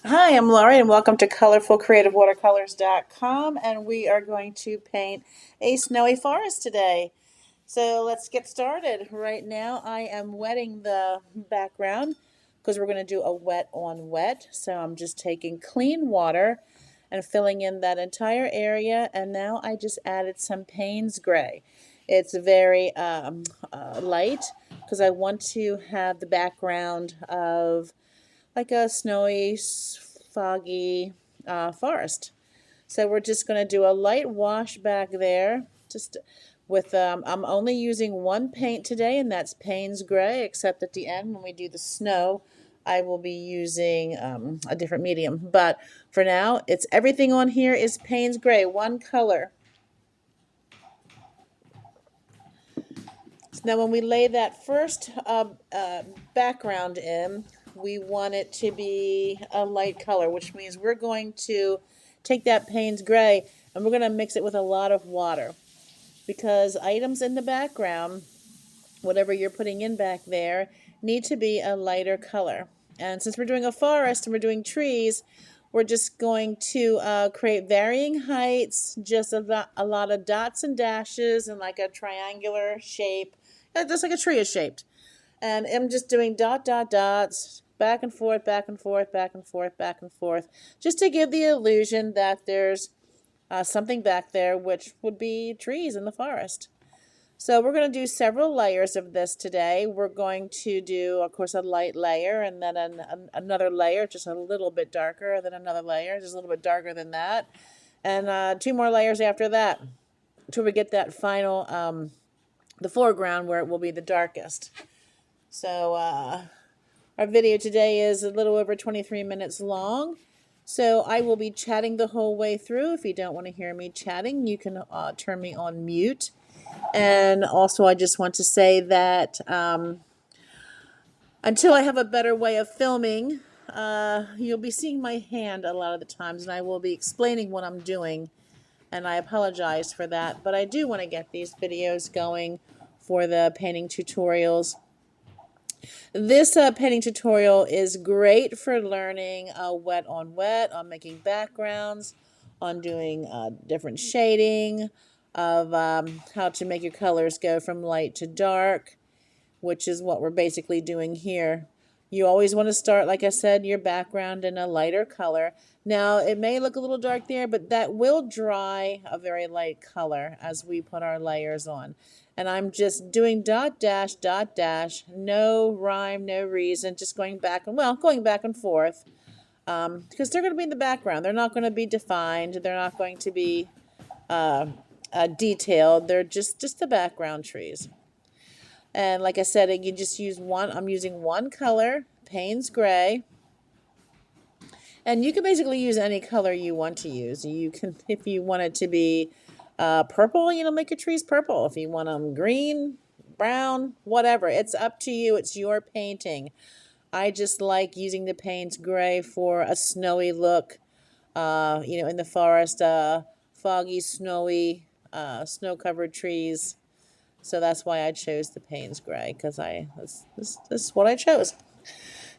Hi, I'm Laurie, and welcome to colorfulcreativewatercolors.com. And we are going to paint a snowy forest today. So let's get started. Right now, I am wetting the background because we're going to do a wet on wet. So I'm just taking clean water and filling in that entire area. And now I just added some Payne's gray. It's very light because I want to have the background of like a snowy, foggy forest. So we're just going to do a light wash back there. Just with, I'm only using one paint today, and that's Payne's Gray, except at the end when we do the snow, I will be using a different medium. But for now, it's everything on here is Payne's Gray, one color. So now when we lay that first background in, we want it to be a light color, which means we're going to take that Payne's Gray and we're going to mix it with a lot of water because items in the background, whatever you're putting in back there, need to be a lighter color. And since we're doing a forest and we're doing trees, we're just going to create varying heights, just a lot of dots and dashes and like a triangular shape, just like a tree is shaped. And I'm just doing dot, dot, dots, back and forth, back and forth, back and forth, back and forth, just to give the illusion that there's something back there, which would be trees in the forest. So we're going to do several layers of this today. We're going to do, of course, a light layer and then another layer, just a little bit darker, then another layer, just a little bit darker than that, and two more layers after that until we get that final, the foreground where it will be the darkest. So our video today is a little over 23 minutes long. So I will be chatting the whole way through. If you don't want to hear me chatting, you can turn me on mute. And also, I just want to say that until I have a better way of filming, you'll be seeing my hand a lot of the times, and I will be explaining what I'm doing. And I apologize for that, but I do want to get these videos going for the painting tutorials. This painting tutorial is great for learning wet, on making backgrounds, on doing different shading, of how to make your colors go from light to dark, which is what we're basically doing here. You always want to start, like I said, your background in a lighter color. Now, it may look a little dark there, but that will dry a very light color as we put our layers on. And I'm just doing dot dash, no rhyme, no reason, just going back and forth because they're going to be in the background. They're not going to be defined. They're not going to be detailed. They're just the background trees. And like I said, you just use one. I'm using one color, Payne's Gray. And you can basically use any color you want to use. You can, if you want it to be purple, make your trees purple. If you want them green, brown, whatever. It's up to you. It's your painting. I just like using the Payne's Gray for a snowy look, in the forest, foggy, snowy, snow-covered trees. So that's why I chose the Payne's Gray, because this is what I chose.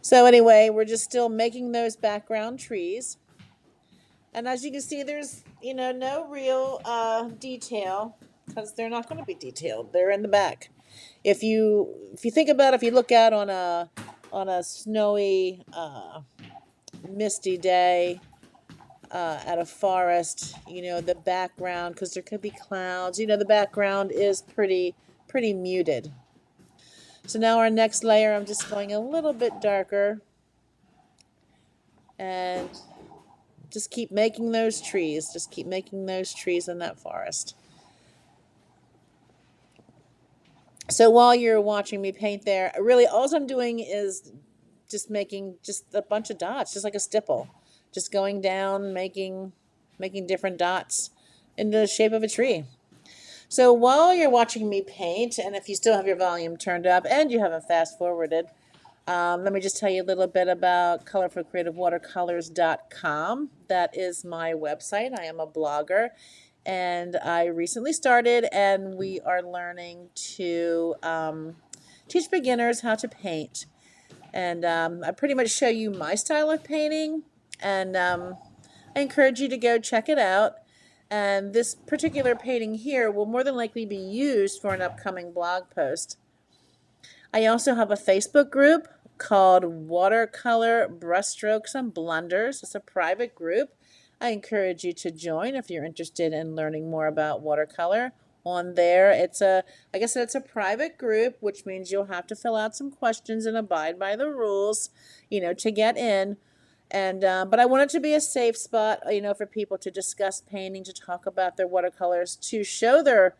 So anyway, we're just still making those background trees. And as you can see, there's, no real detail because they're not going to be detailed. They're in the back. If you think about it, if you look out on a snowy, misty day at a forest, the background, because there could be clouds, the background is pretty muted. So now our next layer, I'm just going a little bit darker and just keep making those trees. Just keep making those trees in that forest. So while you're watching me paint there, really all I'm doing is just making just a bunch of dots, just like a stipple. Just going down, making different dots in the shape of a tree. So while you're watching me paint, and if you still have your volume turned up and you haven't fast forwarded, let me just tell you a little bit about colorfulcreativewatercolors.com. That is my website. I am a blogger, and I recently started, and we are learning to teach beginners how to paint. And I pretty much show you my style of painting, And I encourage you to go check it out. And this particular painting here will more than likely be used for an upcoming blog post. I also have a Facebook group called Watercolor Brushstrokes and Blunders. It's a private group. I encourage you to join if you're interested in learning more about watercolor. On there, like I said, it's a private group, which means you'll have to fill out some questions and abide by the rules, to get in. And but I want it to be a safe spot, for people to discuss painting, to talk about their watercolors, to show their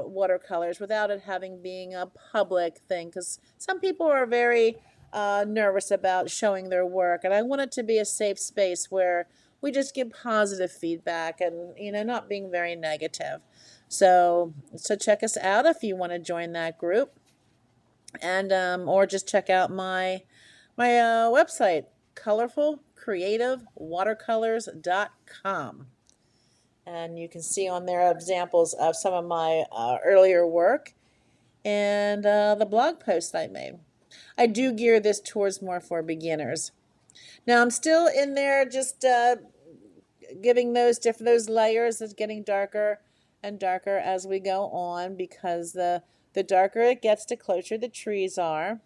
watercolors without it having being a public thing, because some people are very nervous about showing their work, and I want it to be a safe space where we just give positive feedback and not being very negative. So check us out if you want to join that group, and or just check out my website, colorfulcreativewatercolors.com. And you can see on there examples of some of my earlier work and the blog posts I made. I do gear this towards more for beginners. Now I'm still in there just giving those layers. It's getting darker and darker as we go on, because the darker it gets, the closer the trees are.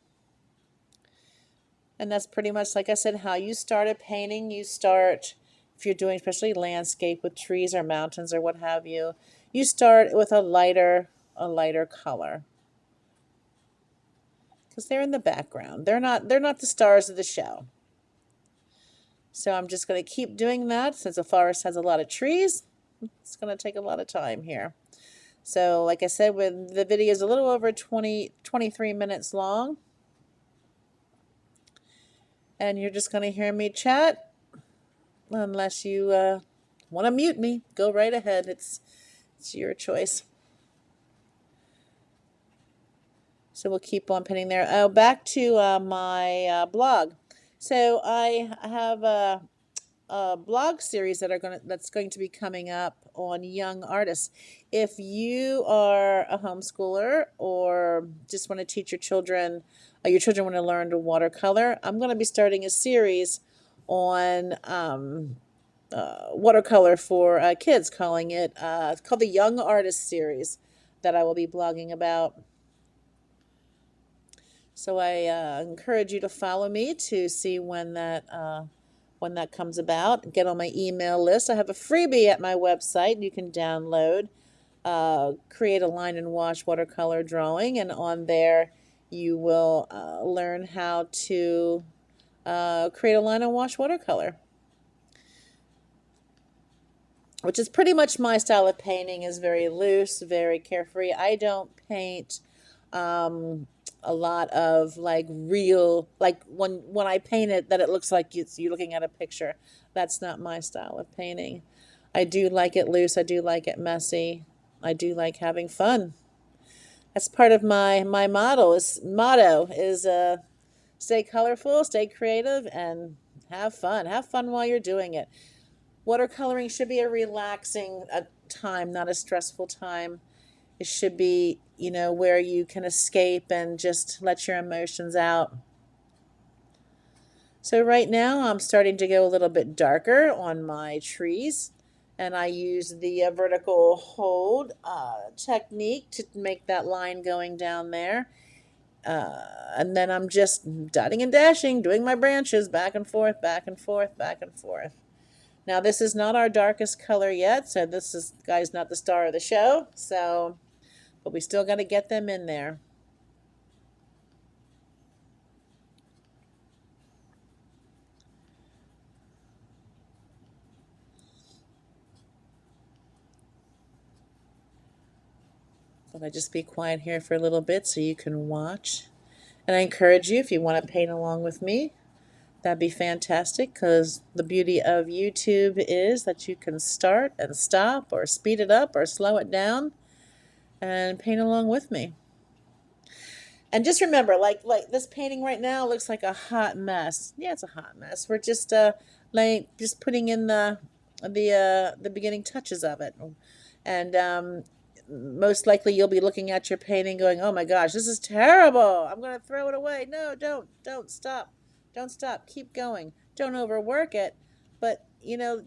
And that's pretty much, like I said, how you start a painting. You start, if you're doing especially landscape with trees or mountains or what have you, you start with a lighter color, because they're in the background. They're not the stars of the show. So I'm just going to keep doing that. Since the forest has a lot of trees, it's going to take a lot of time here. So like I said, when the video is a little over 23 minutes long, and you're just going to hear me chat, unless you want to mute me, go right ahead. It's your choice. So we'll keep on pinning there. Oh, back to my blog. So I have a blog series that's going to be coming up on young artists. If you are a homeschooler or just want to teach your children want to learn to watercolor, I'm going to be starting a series on watercolor for kids, calling it's called the Young Artist Series, that I will be blogging about. So I encourage you to follow me to see when that comes about. Get on my email list. I have a freebie at my website you can download. Create a line and wash watercolor drawing, and on there you will learn how to create a line and wash watercolor, which is pretty much my style of painting. Is very loose, very carefree. I don't paint a lot of real, when I paint it, that it looks like you're looking at a picture. That's not my style of painting. I do like it loose. I do like it messy. I do like having fun. That's part of my motto is stay colorful, stay creative, and have fun. Have fun while you're doing it. Watercoloring should be a relaxing time, not a stressful time. It should be, where you can escape and just let your emotions out. So right now I'm starting to go a little bit darker on my trees, and I use the vertical hold technique to make that line going down there. And then I'm just dotting and dashing, doing my branches back and forth, back and forth, back and forth. Now this is not our darkest color yet, so this guy's not the star of the show. But we still got to get them in there. But I just be quiet here for a little bit so you can watch. And I encourage you, if you want to paint along with me, that'd be fantastic, because the beauty of YouTube is that you can start and stop or speed it up or slow it down and paint along with me. And just remember, like this painting right now looks like a hot mess. Yeah, it's a hot mess. We're just just putting in the beginning touches of it. And most likely you'll be looking at your painting going, "Oh my gosh, this is terrible. I'm going to throw it away." No, don't stop. Don't stop. Keep going. Don't overwork it. But,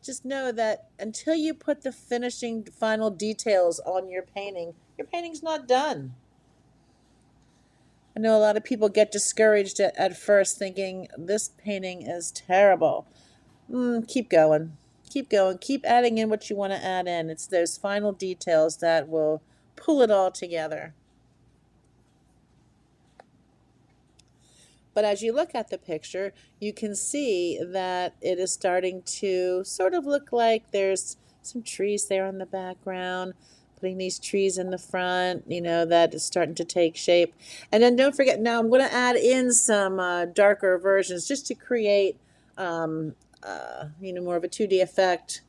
just know that until you put the finishing final details on your painting's not done. I know a lot of people get discouraged at first thinking this painting is terrible. Keep going. Keep going. Keep adding in what you want to add in. It's those final details that will pull it all together. But as you look at the picture, you can see that it is starting to sort of look like there's some trees there in the background, putting these trees in the front, that is starting to take shape. And then don't forget, now I'm going to add in some darker versions just to create, more of a 2D effect,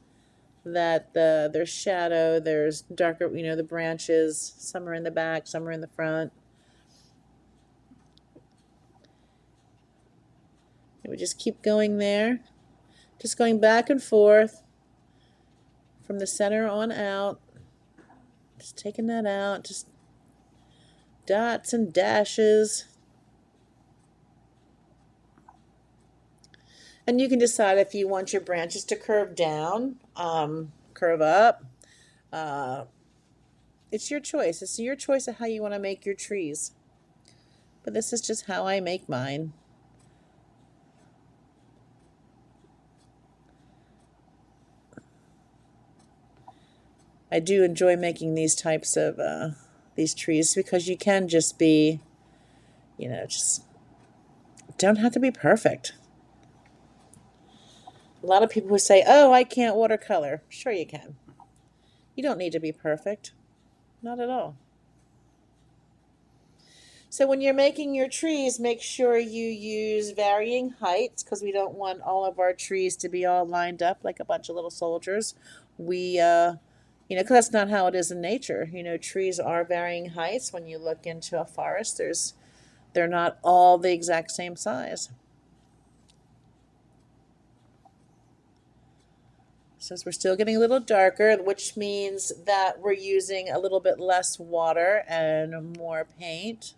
that there's shadow, there's darker, the branches, some are in the back, some are in the front. We just keep going there, just going back and forth from the center on out, just taking that out, just dots and dashes. And you can decide if you want your branches to curve down, curve up. It's your choice. It's your choice of how you want to make your trees. But this is just how I make mine. I do enjoy making these types of these trees because you can just be, just don't have to be perfect. A lot of people who say, oh, I can't watercolor. Sure you can. You don't need to be perfect. Not at all. So when you're making your trees, make sure you use varying heights because we don't want all of our trees to be all lined up like a bunch of little soldiers. Because that's not how it is in nature. Trees are varying heights. When you look into a forest, they're not all the exact same size. Since we're still getting a little darker, which means that we're using a little bit less water and more paint.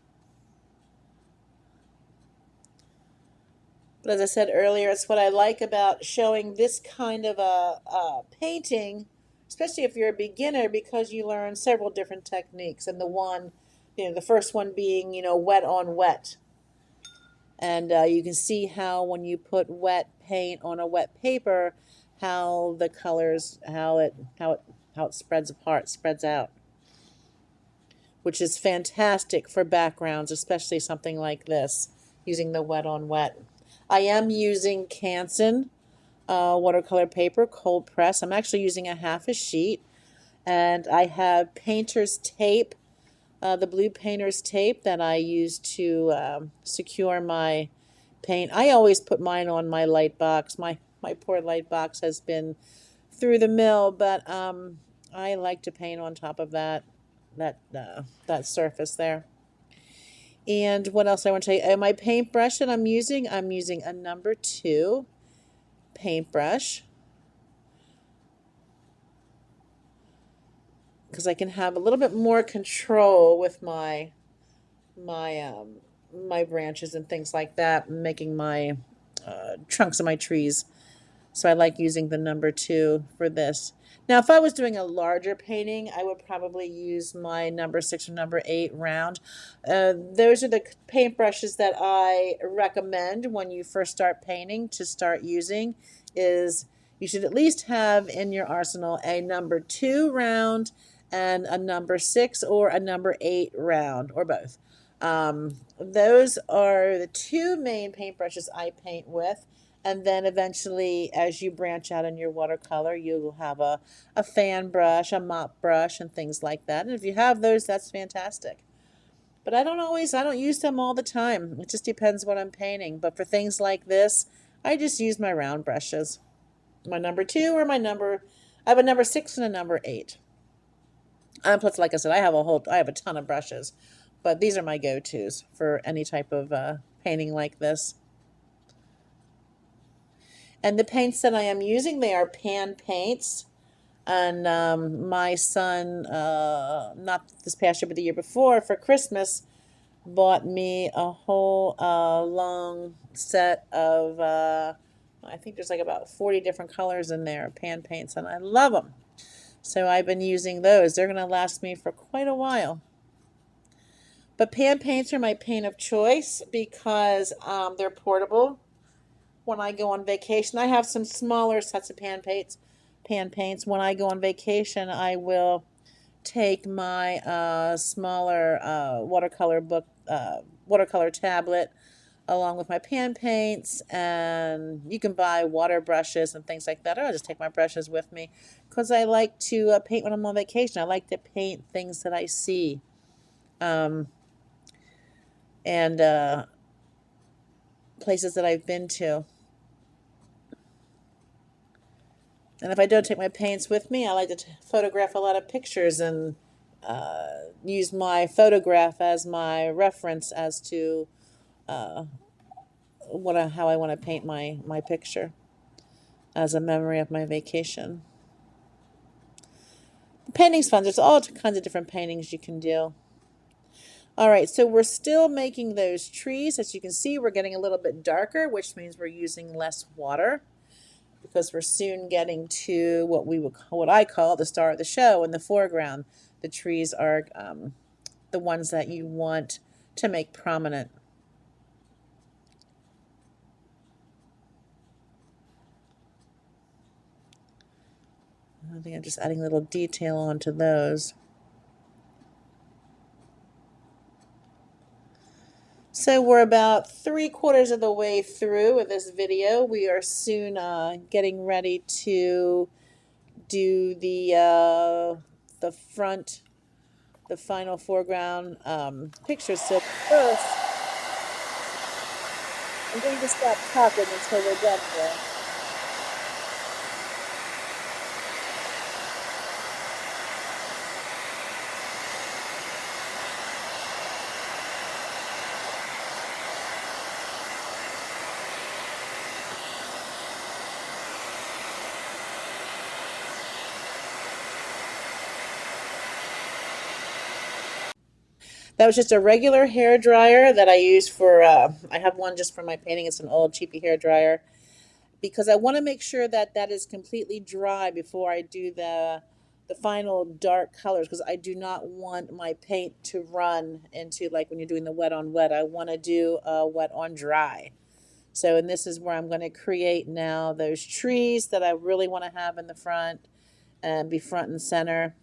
But as I said earlier, it's what I like about showing this kind of a painting, especially if you're a beginner, because you learn several different techniques. And the first one being, wet on wet. And you can see how when you put wet paint on a wet paper, how the colors, how it spreads apart, spreads out, which is fantastic for backgrounds, especially something like this, using the wet on wet. I am using Canson watercolor paper, cold press. I'm actually using a half a sheet, and I have painter's tape, the blue painter's tape that I use to secure my paint. I always put mine on my light box. My poor light box has been through the mill, but I like to paint on top of that surface there. And what else I want to tell you? My paintbrush that I'm using a number 2 paintbrush because I can have a little bit more control with my branches and things like that, making my trunks of my trees. So I like using the number 2 for this. Now, if I was doing a larger painting, I would probably use my number 6 or number 8 round. Those are the paintbrushes that I recommend when you first start painting to start using. Is you should at least have in your arsenal a number 2 round and a number 6 or a number 8 round, or both. Those are the 2 main paintbrushes I paint with. And then eventually, as you branch out in your watercolor, you will have a fan brush, a mop brush, and things like that. And if you have those, that's fantastic. But I don't use them all the time. It just depends what I'm painting. But for things like this, I just use my round brushes. My number 2 or I have a number 6 and a number 8. Plus, like I said, I have a ton of brushes. But these are my go-tos for any type of painting like this. And the paints that I am using, they are pan paints. And my son, not this past year, but the year before, for Christmas, bought me a whole long set of, I think there's like about 40 different colors in there, pan paints, and I love them. So I've been using those. They're going to last me for quite a while. But pan paints are my paint of choice because they're portable. When I go on vacation, I have some smaller sets of pan paints. Pan paints. When I go on vacation, I will take my smaller watercolor tablet along with my pan paints, and you can buy water brushes and things like that. Or I'll just take my brushes with me because I like to paint when I'm on vacation. I like to paint things that I see. Um, and places that I've been to. And if I don't take my paints with me, I like to photograph a lot of pictures and use my photograph as my reference as to uh, how I want to paint my picture as a memory of my vacation. Painting's fun. There's all kinds of different paintings you can do. All right, so we're still making those trees. As you can see, we're getting a little bit darker, which means we're using less water, because we're soon getting to what I call the star of the show in the foreground. The trees are the ones that you want to make prominent. I think I'm just adding a little detail onto those. So we're about 3/4 of the way through with this video. We are soon getting ready to do the front, the final foreground picture. So first, I'm going to stop talking until we're done here. That was just a regular hair dryer that I use for, I have one just for my painting. It's an old cheapy hair dryer because I want to make sure that that is completely dry before I do the final dark colors, because I do not want my paint to run into, like when you're doing the wet on wet. I want to do wet on dry. So, and this is where I'm going to create now those trees that I really want to have in the front and be front and center.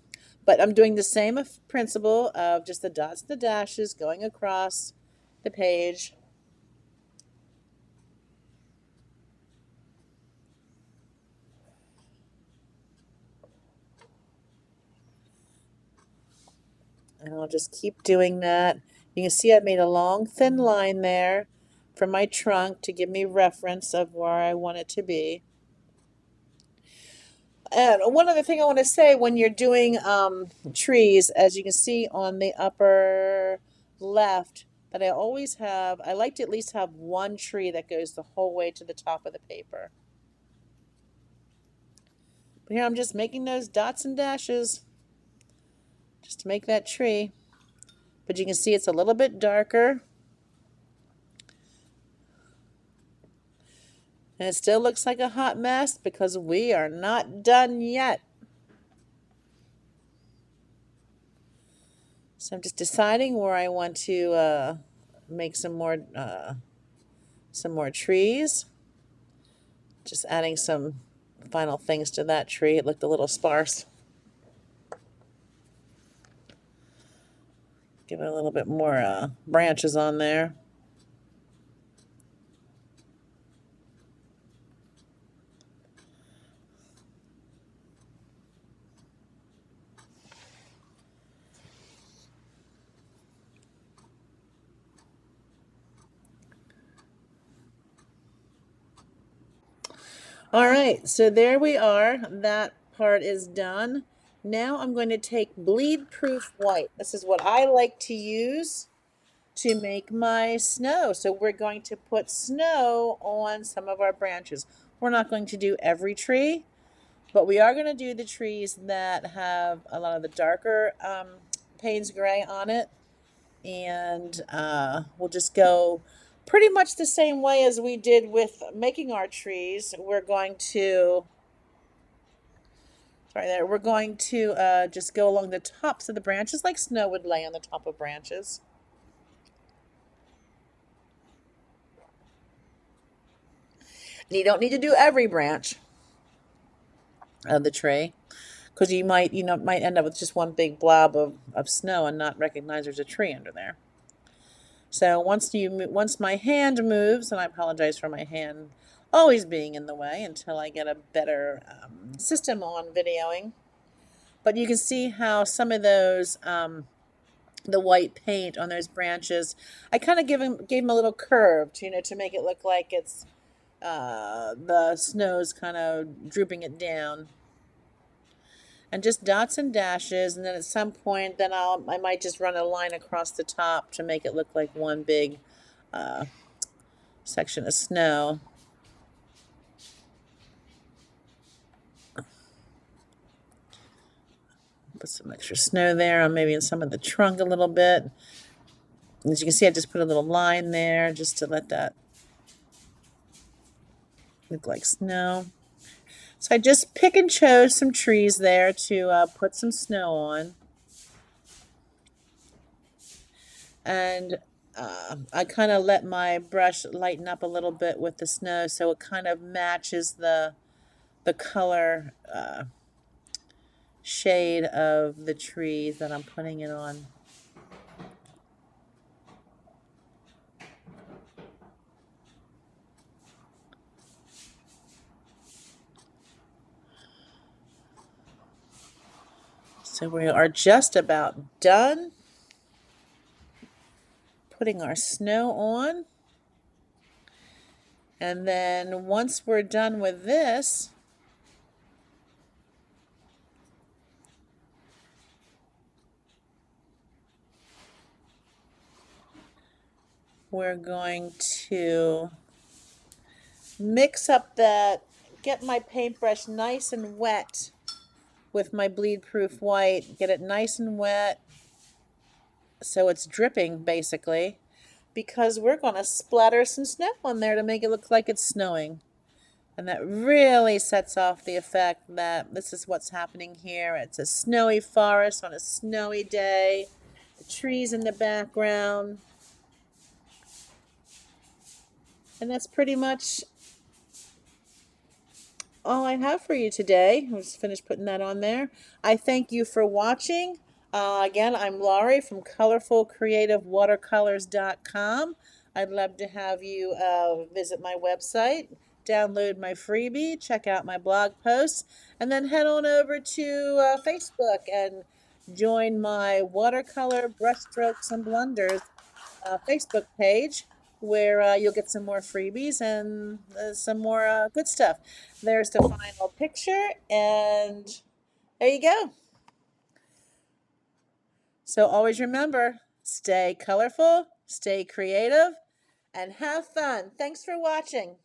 But I'm doing the same principle of just the dots and the dashes going across the page. And I'll just keep doing that. You can see I made a long thin line there for my trunk to give me reference of where I want it to be. And one other thing I want to say, when you're doing trees, as you can see on the upper left, that I like to at least have one tree that goes the whole way to the top of the paper. But here I'm just making those dots and dashes just to make that tree. But you can see it's a little bit darker. And it still looks like a hot mess because we are not done yet. So I'm just deciding where I want to make some more trees. Just adding some final things to that tree. It looked a little sparse. Give it a little bit more branches on there. All right, so there we are. That part is done. Now I'm going to take bleed proof white. This is what I like to use to make my snow. So we're going to put snow on some of our branches. We're not going to do every tree, but we are going to do the trees that have a lot of the darker Payne's gray on it. And we'll just go pretty much the same way as we did with making our trees. We're going to, sorry there, we're going to just go along the tops of the branches like snow would lay on the top of branches. And you don't need to do every branch of the tree because might end up with just one big blob of snow and not recognize there's a tree under there. So once my hand moves, and I apologize for my hand always being in the way until I get a better system on videoing. But you can see how some of those the white paint on those branches, I kind of gave them a little curve, to make it look like it's the snow's kind of drooping it down. And just dots and dashes, and then at some point, then I might just run a line across the top to make it look like one big uh, section of snow. Put some extra snow there, or maybe in some of the trunk a little bit. As you can see, I just put a little line there just to let that look like snow. So I just pick and chose some trees there to put some snow on. And I kind of let my brush lighten up a little bit with the snow so it kind of matches the color shade of the trees that I'm putting it on. So we are just about done putting our snow on. And then once we're done with this, we're going to mix up get my paintbrush nice and wet with my bleed proof white, get it nice and wet so it's dripping basically, because we're going to splatter some snow on there to make it look like it's snowing. And that really sets off the effect that this is what's happening here. It's a snowy forest on a snowy day, the trees in the background. And that's pretty much all I have for you today. I just finished putting that on there. I thank you for watching. Again, I'm Laurie from ColorfulCreativeWatercolors.com. I'd love to have you visit my website, download my freebie, check out my blog posts, and then head on over to Facebook and join my Watercolor Brushstrokes and Blunders Facebook page, where you'll get some more freebies and some more good stuff. There's the final picture, and there you go. So always remember, stay colorful, stay creative, and have fun. Thanks for watching.